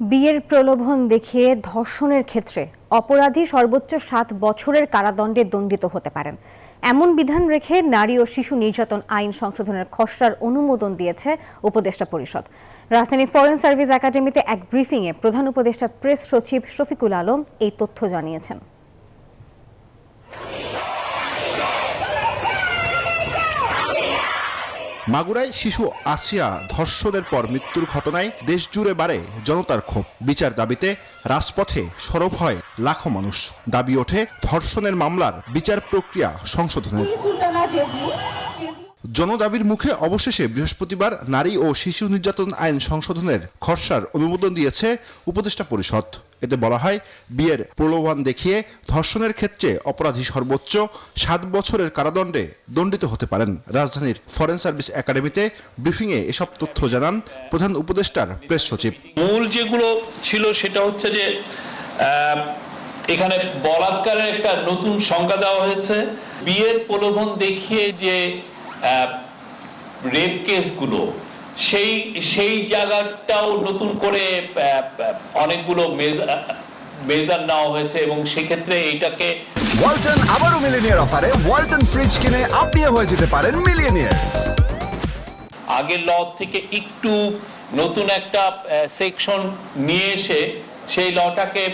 বিয়ের প্রলোভন দেখিয়ে ধর্ষণের ক্ষেত্রে অপরাধী সর্বোচ্চ 7 বছরের কারাদণ্ডে দণ্ডিত হতে পারেন এমন বিধান রেখে নারী ও শিশু নির্যাতন আইন সংশোধনের খসড়ার অনুমোদন দিয়েছে উপদেষ্টা পরিষদ। রাজধানী ফরেন সার্ভিস একাডেমিতে এক ব্রিফিংয়ে প্রধান উপদেষ্টা প্রেস সচিব শফিকুল আলম এই তথ্য জানিয়েছেন। মাগুরায় শিশু আসিয়া ধর্ষণের পর মৃত্যুর ঘটনায় দেশজুড়ে বাড়ে জনতার ক্ষোভ। বিচার দাবিতে রাজপথে সরব হয় লাখো মানুষ। দাবি ওঠে ধর্ষণের মামলার বিচার প্রক্রিয়া সংশোধনের। জনদাবির মুখে অবশেষে বৃহস্পতিবার নারী ও শিশু নির্যাতন আইন সংশোধনের খসড়ার অনুমোদন দিয়েছে উপদেষ্টা পরিষদ। এতে বলা হয়, বিয়ের প্রলোভন দেখিয়ে ধর্ষণের ক্ষেত্রে অপরাধী সর্বোচ্চ 7 বছরের কারাদণ্ডে দণ্ডিত হতে পারেন। রাজধানীর ফরেন সার্ভিস একাডেমিতে ব্রিফিংয়ে এসব তথ্য জানান প্রধান উপদেষ্টার প্রেস সচিব। মূল যেগুলো ছিল সেটা হচ্ছে যে এখানে বলাৎকারের একটা নতুন সংজ্ঞা দেওয়া হয়েছে। বিয়ের প্রলোভন দেখিয়ে যে রেপ কেসগুলো সেই জায়গাটাও নতুন করে অনেকগুলো মেজার নেওয়া হয়েছে এবং সেক্ষেত্রে এইটাকে ওয়ালটন আবারও মিলিয়নিয়ার অফারে ওয়ালটন ফ্রিজ কিনে আপনিও হয়ে যেতে পারেন মিলিয়নিয়ার। আগের ল থেকে একটু নতুন একটা সেকশন নিয়ে এসে সেই লটাকে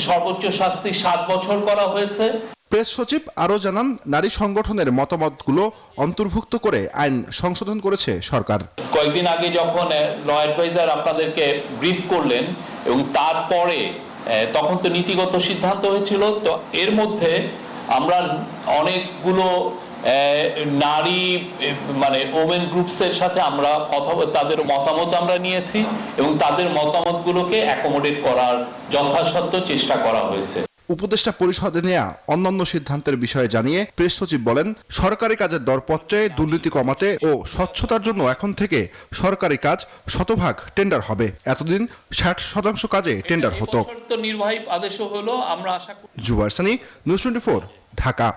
সর্বোচ্চ শাস্তি 7 বছর করা হয়েছে। প্রেস সচিব আরও জানান, নারী সংগঠনের মতামতগুলো অন্তর্ভুক্ত করে আইন সংশোধন করেছে সরকার। কয়েকদিন আগে যখন ল অ্যাডভাইজার আপনাদেরকে ব্রিফ করলেন এবং তারপরে তখন তো নীতিগত সিদ্ধান্ত হয়েছিল, তো এর মধ্যে আমরা অনেকগুলো নারী মানে ওমেন গ্রুপসের সাথে আমরা তাদের মতামত আমরা নিয়েছি এবং তাদের মতামতগুলোকে অ্যাকোমোডেট করার যথাসাধ্য চেষ্টা করা হয়েছে। উপদেষ্টা পরিষদে নেয়া অন্যান্য সিদ্ধান্তের বিষয়ে জানিয়ে প্রেস সচিব বলেন, সরকারি কাজের দরপত্রে দুর্নীতি কমাতে ও স্বচ্ছতার জন্য এখন থেকে সরকারি কাজ শতভাগ টেন্ডার হবে। এতদিন 60% কাজে টেন্ডার হতো। নির্বাহী আদেশও হলো, আমরা আশা করি। জুবাইর সানি, নিউজ 24, ঢাকা।